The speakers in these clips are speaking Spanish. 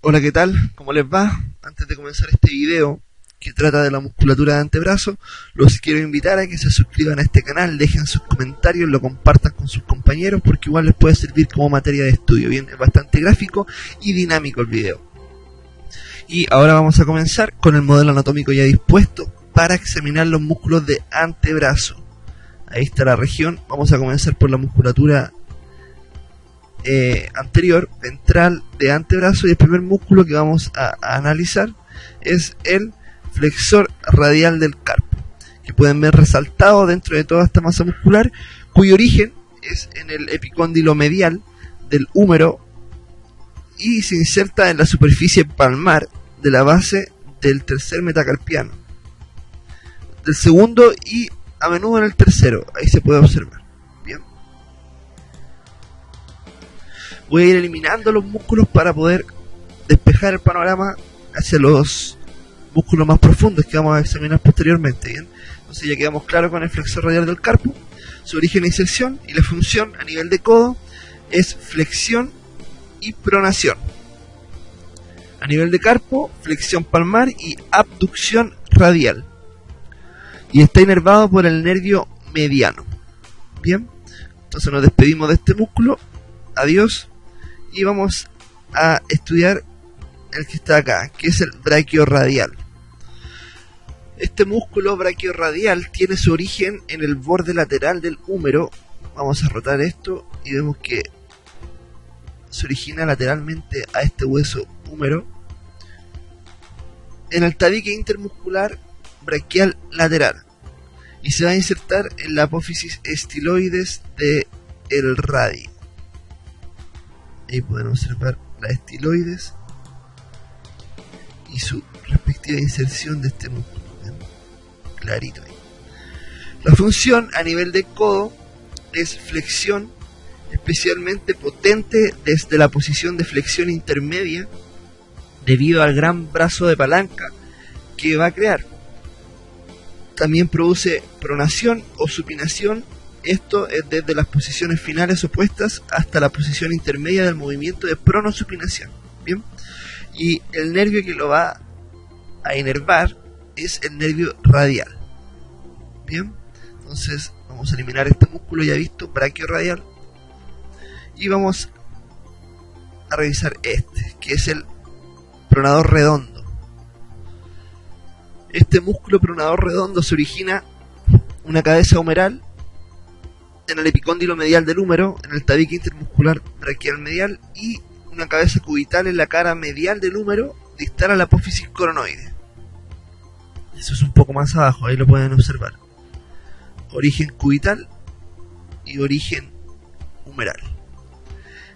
Hola, ¿qué tal? ¿Cómo les va? Antes de comenzar este video que trata de la musculatura de antebrazo, los quiero invitar a que se suscriban a este canal, dejen sus comentarios, lo compartan con sus compañeros porque igual les puede servir como materia de estudio. Bien, es bastante gráfico y dinámico el video. Y ahora vamos a comenzar con el modelo anatómico ya dispuesto para examinar los músculos de antebrazo. Ahí está la región. Vamos a comenzar por la musculatura anterior, ventral de antebrazo, y el primer músculo que vamos a analizar es el flexor radial del carpo, que pueden ver resaltado dentro de toda esta masa muscular, cuyo origen es en el epicóndilo medial del húmero y se inserta en la superficie palmar de la base del tercer metacarpiano, del segundo y a menudo en el tercero. Ahí se puede observar. Bien, voy a ir eliminando los músculos para poder despejar el panorama hacia los músculos más profundos que vamos a examinar posteriormente. Bien, entonces ya quedamos claros con el flexor radial del carpo, su origen e inserción, y la función a nivel de codo es flexión y pronación. A nivel de carpo, flexión palmar y abducción radial, y está inervado por el nervio mediano. Bien, entonces nos despedimos de este músculo, adiós, y vamos a estudiar el que está acá, que es el braquiorradial. Este músculo braquiorradial tiene su origen en el borde lateral del húmero. Vamos a rotar esto y vemos que se origina lateralmente a este hueso húmero, en el tabique intermuscular braquial lateral, y se va a insertar en la apófisis estiloides del radio. Ahí pueden observar la estiloides y su respectiva inserción de este músculo. ¿Ven? Clarito ahí. La función a nivel de codo es flexión, especialmente potente desde la posición de flexión intermedia, debido al gran brazo de palanca que va a crear. También produce pronación o supinación. Esto es desde las posiciones finales opuestas hasta la posición intermedia del movimiento de pronosupinación. Bien, y el nervio que lo va a inervar es el nervio radial. Bien, entonces vamos a eliminar este músculo ya visto, braquiorradial, y vamos a revisar este, que es el pronador redondo. Este músculo pronador redondo se origina una cabeza humeral en el epicóndilo medial del húmero, en el tabique intermuscular braquial medial, y una cabeza cubital en la cara medial del húmero, distal a la apófisis coronoide. Eso es un poco más abajo, ahí lo pueden observar. Origen cubital y origen humeral.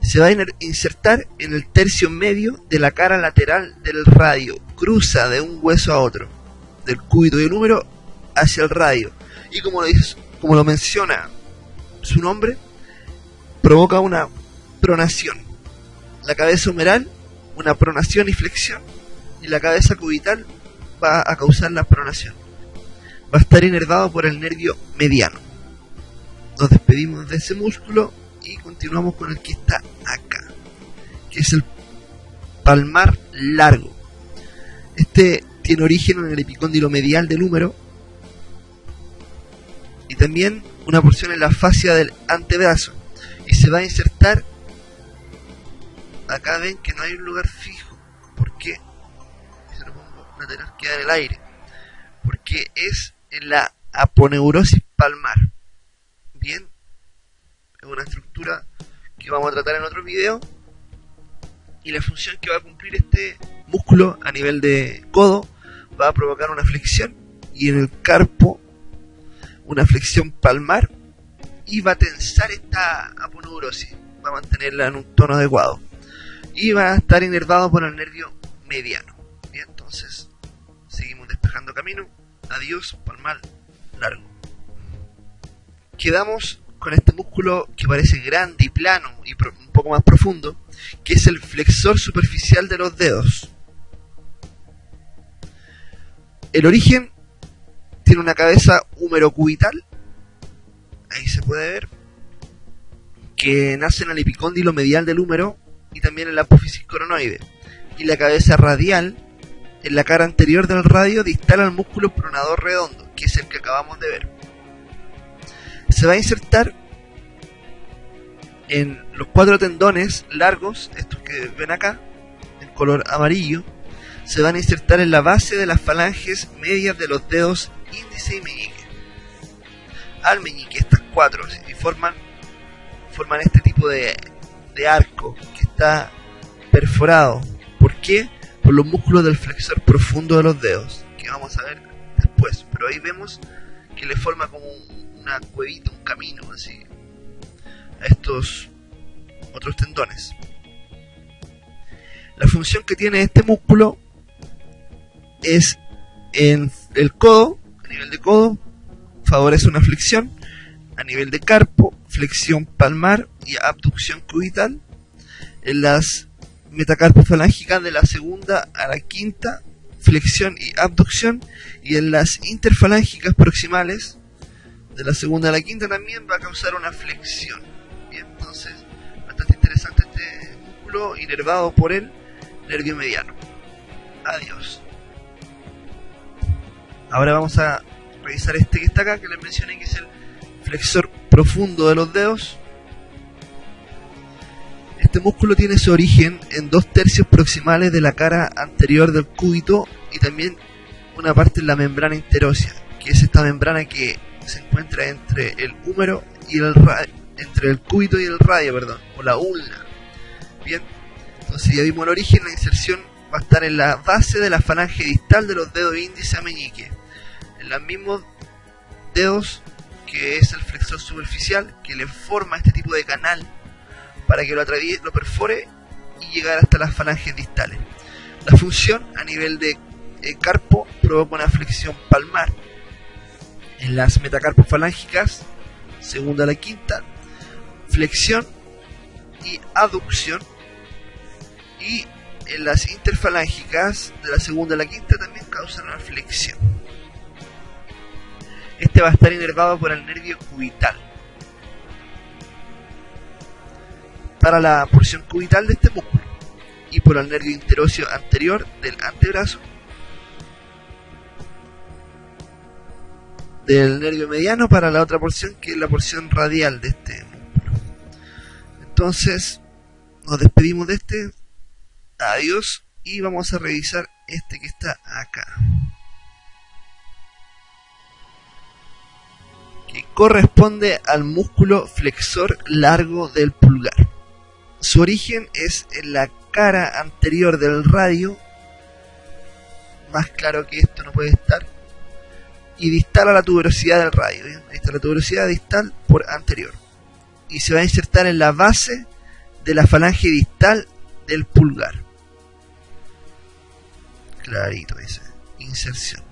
Se va a insertar en el tercio medio de la cara lateral del radio, cruza de un hueso a otro, del cúbito y el húmero hacia el radio, y como lo menciona su nombre, provoca una pronación. La cabeza humeral, una pronación y flexión, y la cabeza cubital va a causar la pronación. Va a estar inervado por el nervio mediano. Nos despedimos de ese músculo y continuamos con el que está acá, que es el palmar largo. Este tiene origen en el epicóndilo medial del húmero y también una porción en la fascia del antebrazo, y se va a insertar. Acá ven que no hay un lugar fijo. ¿Por qué? Si lo pongo lateral queda en el aire, porque es en la aponeurosis palmar. Bien, es una estructura que vamos a tratar en otro video, y la función que va a cumplir este músculo a nivel de codo va a provocar una flexión, y en el carpo una flexión palmar, y va a tensar esta aponeurosis, va a mantenerla en un tono adecuado, y va a estar inervado por el nervio mediano. Bien, entonces seguimos despejando camino. Adiós, palmar largo. Quedamos con este músculo que parece grande y plano y un poco más profundo, que es el flexor superficial de los dedos. El origen tiene una cabeza humerocubital, ahí se puede ver, que nace en el epicóndilo medial del húmero y también en la apófisis coronoide, y la cabeza radial en la cara anterior del radio distal al músculo pronador redondo, que es el que acabamos de ver. Se va a insertar en los 4 tendones largos, estos que ven acá, en color amarillo. Se van a insertar en la base de las falanges medias de los dedos índice y meñique. Al meñique, estas 4, y forman este tipo de arco que está perforado. ¿Por qué? Por los músculos del flexor profundo de los dedos, que vamos a ver después. Pero ahí vemos que le forma como una cuevita, un camino así a estos otros tendones. La función que tiene este músculo es en el codo, a nivel de codo, favorece una flexión, a nivel de carpo, flexión palmar y abducción cubital. En las metacarpofalángicas de la segunda a la quinta, flexión y abducción, y en las interfalángicas proximales de la segunda a la quinta también va a causar una flexión. Bien, entonces, bastante interesante este músculo inervado por el nervio mediano. Adiós. Ahora vamos a revisar este que está acá, que les mencioné, que es el flexor profundo de los dedos. Este músculo tiene su origen en 2/3 proximales de la cara anterior del cúbito y también una parte en la membrana interósea, que es esta membrana que se encuentra entre el húmero y el entre el cúbito y el radio, o la ulna. Bien, entonces ya vimos el origen. La inserción va a estar en la base de la falange distal de los dedos índice a meñique, en los mismos dedos que es el flexor superficial, que le forma este tipo de canal para que lo atraviese, lo perfore y llegar hasta las falanges distales. La función a nivel de carpo provoca una flexión palmar. En las metacarpofalángicas, segunda a la quinta, flexión y aducción. Y en las interfalángicas, de la segunda a la quinta, también causan una flexión. Este va a estar inervado por el nervio cubital. Para la porción cubital de este músculo, y por el nervio interóseo anterior del antebrazo, del nervio mediano para la otra porción, que es la porción radial de este músculo. Entonces nos despedimos de este. Adiós, y vamos a revisar este que está acá, que corresponde al músculo flexor largo del pulgar. Su origen es en la cara anterior del radio, más claro que esto no puede estar, y distal a la tuberosidad del radio. ¿Bien? Ahí está la tuberosidad distal por anterior, y se va a insertar en la base de la falange distal del pulgar. Clarito dice, inserción.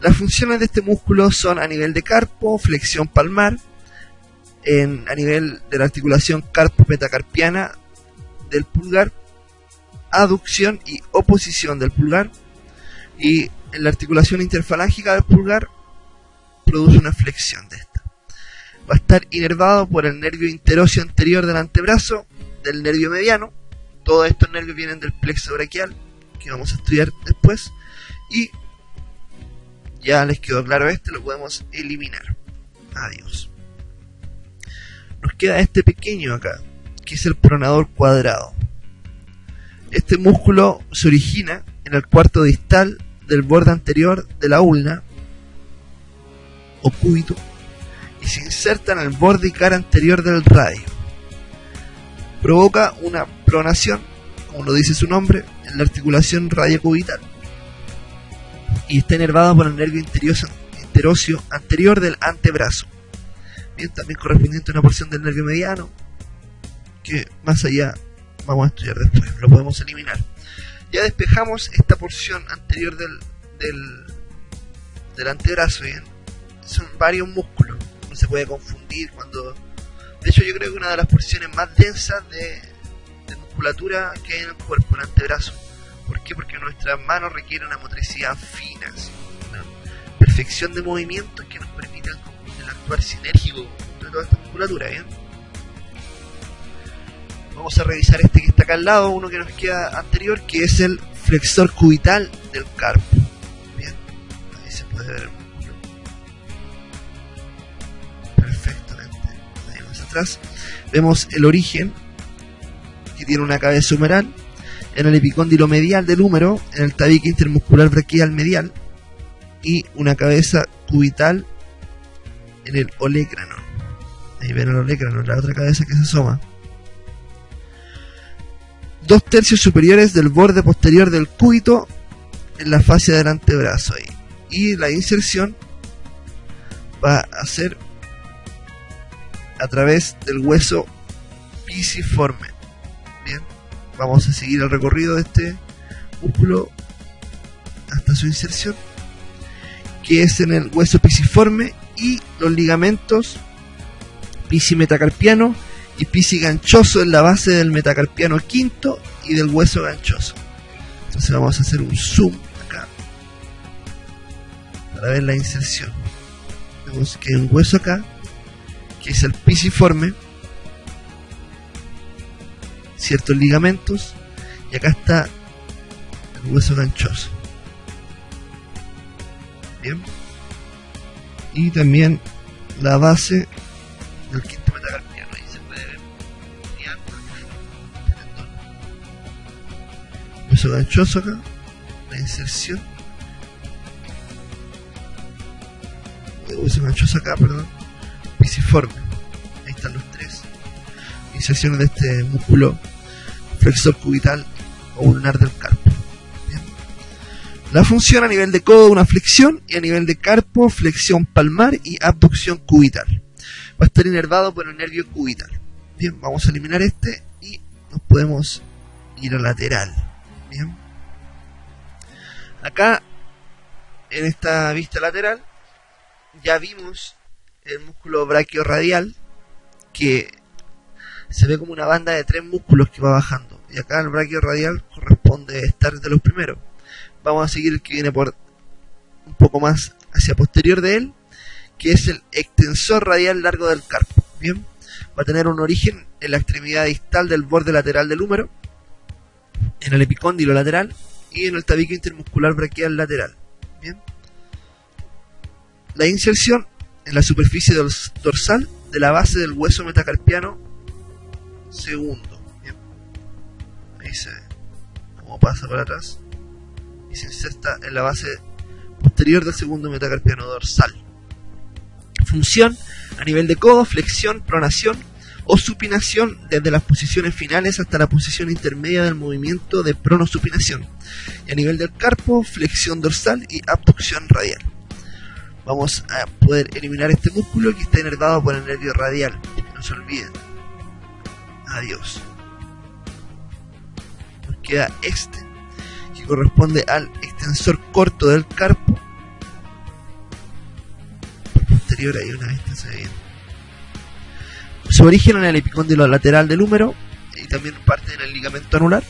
Las funciones de este músculo son a nivel de carpo, flexión palmar, a nivel de la articulación carpo-metacarpiana del pulgar, aducción y oposición del pulgar, y en la articulación interfalángica del pulgar produce una flexión de esta. Va a estar inervado por el nervio interóseo anterior del antebrazo, del nervio mediano. Todos estos nervios vienen del plexo braquial, que vamos a estudiar después, y ya les quedó claro lo podemos eliminar. Adiós. Nos queda este pequeño acá, que es el pronador cuadrado. Este músculo se origina en el cuarto distal del borde anterior de la ulna o cúbito y se inserta en el borde y cara anterior del radio. Provoca una pronación, como lo dice su nombre, en la articulación radiocubital, y está inervado por el nervio interóseo anterior del antebrazo. Bien, también correspondiente a una porción del nervio mediano, que más allá vamos a estudiar después, lo podemos eliminar. Ya despejamos esta porción anterior del antebrazo. Bien, son varios músculos, no se puede confundir cuando... De hecho, yo creo que una de las porciones más densas de musculatura que hay en el cuerpo, el antebrazo. ¿Por qué? Porque nuestras manos requieren una motricidad fina, ¿sí? Una perfección de movimientos que nos permitan el actuar sinérgico de toda esta musculatura. ¿Bien? Vamos a revisar este que está acá. acá al lado uno que nos queda anterior, que es el flexor cubital del carpo. Bien, ahí se puede ver el músculo perfectamente. Ahí más atrás vemos el origen, que tiene una cabeza humeral en el epicóndilo medial del húmero, en el tabique intermuscular braquial medial, y una cabeza cubital en el olecrano. Ahí ven el olecrano, la otra cabeza que se asoma. 2/3 superiores del borde posterior del cúbito en la fascia del antebrazo ahí. Y la inserción va a ser a través del hueso pisiforme. Bien, vamos a seguir el recorrido de este músculo hasta su inserción, que es en el hueso pisiforme y los ligamentos pisimetacarpiano y pisiganchoso en la base del metacarpiano quinto y del hueso ganchoso. Entonces vamos a hacer un zoom acá para ver la inserción. Vemos que hay un hueso acá, que es el pisiforme, ciertos ligamentos, y acá está el hueso ganchoso. Bien, y también la base del quinto metacarpiano, ahí se puede ver hueso ganchoso acá, la inserción, hueso ganchoso acá, perdón, pisiforme. Ahí están los tres inserciones de este músculo flexor cubital o ulnar del carpo. Bien. La función a nivel de codo, una flexión, y a nivel de carpo, flexión palmar y abducción cubital. Va a estar inervado por el nervio cubital. Bien, vamos a eliminar este y nos podemos ir a lateral. Bien. Acá, en esta vista lateral, ya vimos el músculo braquiorradial, que se ve como una banda de 3 músculos que va bajando. Y acá el braquiorradial corresponde estar de los primeros. Vamos a seguir el que viene por un poco más hacia posterior de él, que es el extensor radial largo del carpo. Bien, va a tener un origen en la extremidad distal del borde lateral del húmero, en el epicóndilo lateral y en el tabique intermuscular braquial lateral. Bien, la inserción en la superficie dorsal de la base del hueso metacarpiano segundo. Bien, ahí se ve cómo pasa por atrás y se inserta en la base posterior del segundo metacarpiano dorsal. Función a nivel de codo, flexión, pronación o supinación desde las posiciones finales hasta la posición intermedia del movimiento de pronosupinación. Y a nivel del carpo, flexión dorsal y abducción radial. Vamos a poder eliminar este músculo que está inervado por el nervio radial. No se olviden. Adiós. Nos queda este, que corresponde al extensor corto del carpo. Por posterior hay una vez que se ve bien. Su origen en el epicóndilo lateral del húmero y también parte en el ligamento anular,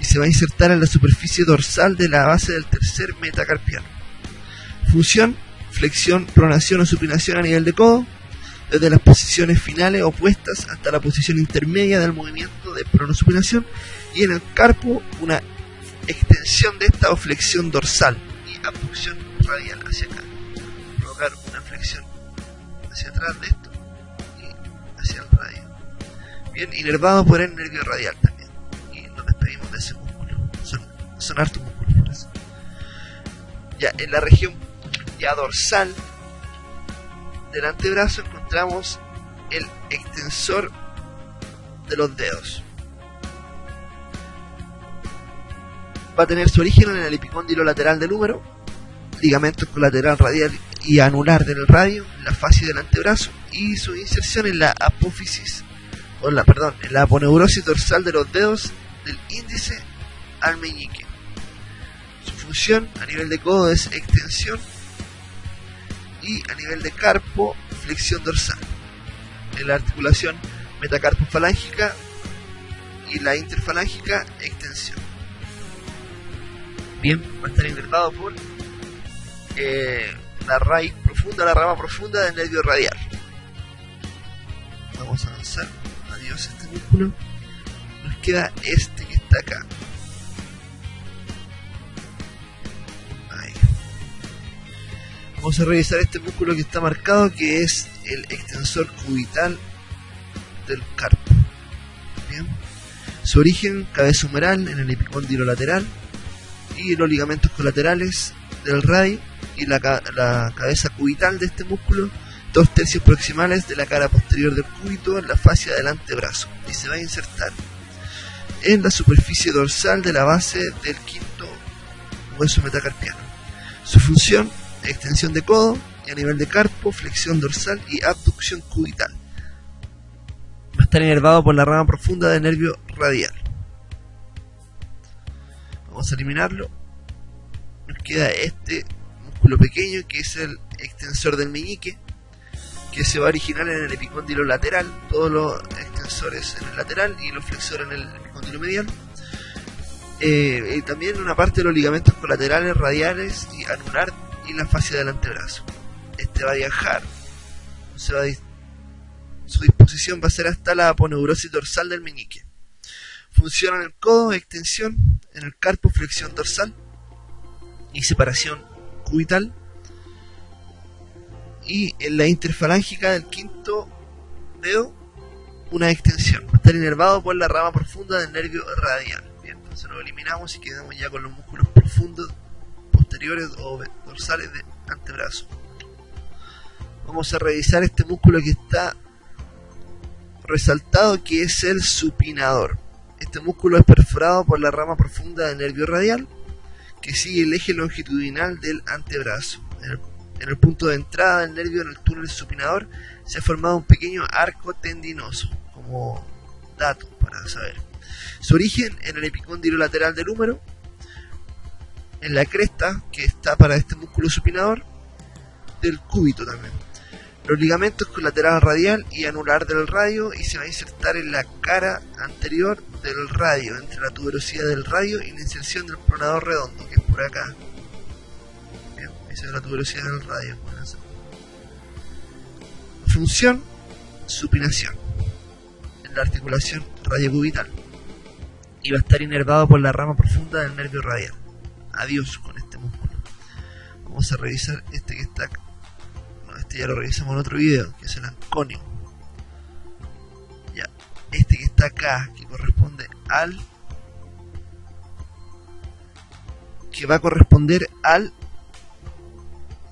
y se va a insertar en la superficie dorsal de la base del tercer metacarpiano. Función: flexión, pronación o supinación a nivel de codo, desde las posiciones finales opuestas hasta la posición intermedia del movimiento de pronosupinación, y en el carpo una extensión de esta o flexión dorsal y abducción radial hacia acá. Provocar una flexión hacia atrás de esto y hacia el radio. Bien, inervado por el nervio radial también. Y nos despedimos de ese músculo. Son hartos músculos por eso. Ya en la región ya dorsal del antebrazo encontramos el extensor de los dedos. Va a tener su origen en el epicóndilo lateral del húmero, ligamentos colateral radial y anular del radio, en la fascia del antebrazo, y su inserción en la apófisis, en la aponeurosis dorsal de los dedos del índice al meñique. Su función a nivel de codo es extensión y a nivel de carpo, flexión dorsal. En la articulación metacarpofalángica y la interfalángica, extensión. Bien, va a estar inervado por la raíz profunda, la rama profunda del nervio radial. Vamos a avanzar. Adiós este músculo. Nos queda este que está acá. Ahí. Vamos a revisar este músculo que está marcado, que es el extensor cubital del carpo. Bien. Su origen, cabeza humeral en el epicóndilo lateral y los ligamentos colaterales del radio y la cabeza cubital de este músculo, 2/3 proximales de la cara posterior del cúbito en la fascia del antebrazo, y se va a insertar en la superficie dorsal de la base del quinto hueso metacarpiano. Su función, extensión de codo, y a nivel de carpo, flexión dorsal y abducción cubital. Va a estar inervado por la rama profunda del nervio radial. Vamos a eliminarlo. Nos queda este músculo pequeño, que es el extensor del meñique, que se va a originar en el epicóndilo lateral, todos los extensores en el lateral y los flexores en el epicóndilo medial. Y también una parte de los ligamentos colaterales, radiales y anular y la fascia del antebrazo. Este va a viajar, su disposición va a ser hasta la aponeurosis dorsal del meñique. Funciona en el codo, extensión, en el carpo, flexión dorsal y separación cubital, y en la interfalángica del quinto dedo una extensión. Va a estar inervado por la rama profunda del nervio radial. Bien, entonces lo eliminamos y quedamos ya con los músculos profundos posteriores o dorsales de antebrazo. Vamos a revisar este músculo que está resaltado, que es el supinador. Este músculo es perforado por la rama profunda del nervio radial, que sigue el eje longitudinal del antebrazo. En el punto de entrada del nervio, en el túnel supinador, se ha formado un pequeño arco tendinoso, como dato para saber. Su origen en el epicóndilo lateral del húmero, en la cresta que está para este músculo supinador del cúbito también. Los ligamentos colateral radial y anular del radio, y se va a insertar en la cara anterior del radio, entre la tuberosidad del radio y la inserción del pronador redondo, que es por acá. Bien, esa es la tuberosidad del radio. Función, supinación en la articulación radiocubital, y va a estar inervado por la rama profunda del nervio radial. Adiós con este músculo. Vamos a revisar este que está acá. Este ya lo revisamos en otro video, que es el anconio. Ya, este que está acá, que corresponde al, que va a corresponder al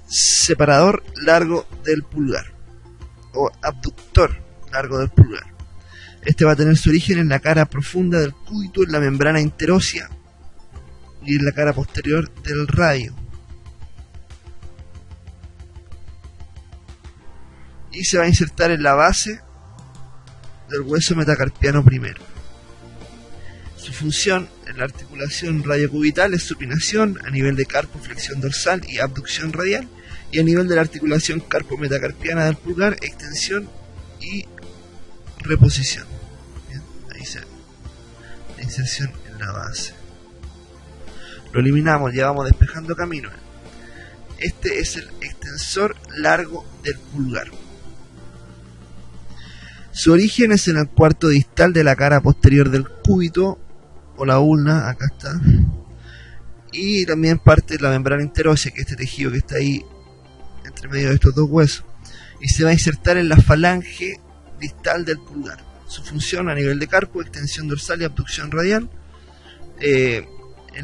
separador largo del pulgar, o abductor largo del pulgar. Este va a tener su origen en la cara profunda del cúbito, en la membrana interósea y en la cara posterior del radio. Y se va a insertar en la base del hueso metacarpiano primero. Su función en la articulación radiocubital es supinación, a nivel de carpo, flexión dorsal y abducción radial, y a nivel de la articulación carpo-metacarpiana del pulgar, extensión y reposición. Bien, ahí se la inserción en la base. Lo eliminamos, ya vamos despejando camino. Este es el extensor largo del pulgar. Su origen es en el cuarto distal de la cara posterior del cúbito, o la ulna, acá está, y también parte de la membrana interósea, que es este tejido que está ahí entre medio de estos dos huesos, y se va a insertar en la falange distal del pulgar. Su función a nivel de carpo, extensión dorsal y abducción radial, en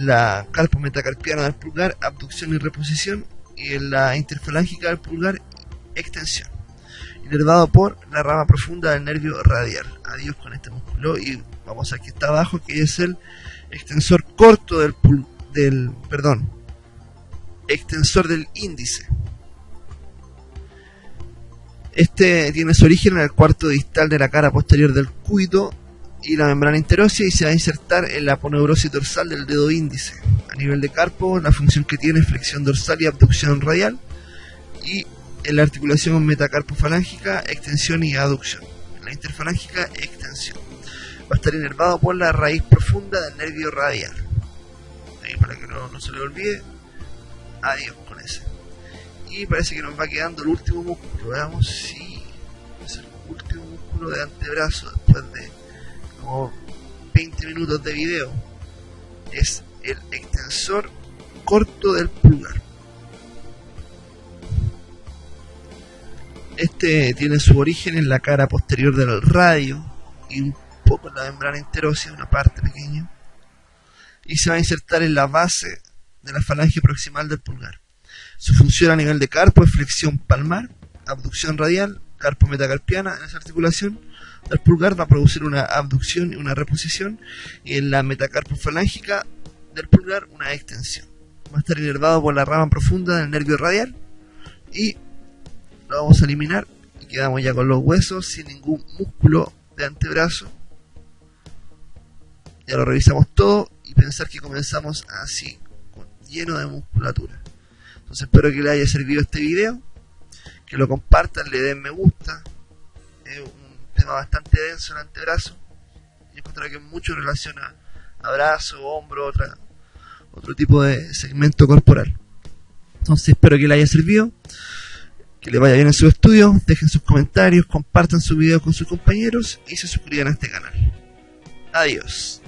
la carpo metacarpiana del pulgar, abducción y reposición, y en la interfalángica del pulgar, extensión. Inervado por la rama profunda del nervio radial. Adiós con este músculo, y vamos aquí está abajo, que es el extensor corto extensor del índice. Este tiene su origen en el cuarto distal de la cara posterior del cúbito y la membrana interósea, y se va a insertar en la aponeurosis dorsal del dedo índice. A nivel de carpo, la función que tiene es flexión dorsal y abducción radial, y en la articulación metacarpofalángica, extensión y aducción. En la interfalángica, extensión. Va a estar inervado por la raíz profunda del nervio radial. Ahí, para que no se le olvide. Adiós con ese. Y parece que nos va quedando el último músculo. Veamos si es el último músculo de antebrazo, después de como 20 minutos de video. Es el extensor corto del pulgar. Este tiene su origen en la cara posterior del radio y un poco en la membrana interósea, una parte pequeña, y se va a insertar en la base de la falange proximal del pulgar. Su función a nivel de carpo es flexión palmar, abducción radial, carpo metacarpiana. En esa articulación del pulgar va a producir una abducción y una reposición, y en la metacarpofalángica del pulgar una extensión. Va a estar inervado por la rama profunda del nervio radial y lo vamos a eliminar y quedamos ya con los huesos sin ningún músculo de antebrazo. Ya lo revisamos todo y pensar que comenzamos así, lleno de musculatura. Entonces espero que les haya servido este video, que lo compartan, le den me gusta. Es un tema bastante denso el antebrazo y encontraré que mucho relaciona a brazo, hombro, otro tipo de segmento corporal. Entonces espero que les haya servido, que les vaya bien en su estudio, dejen sus comentarios, compartan su video con sus compañeros y se suscriban a este canal. Adiós.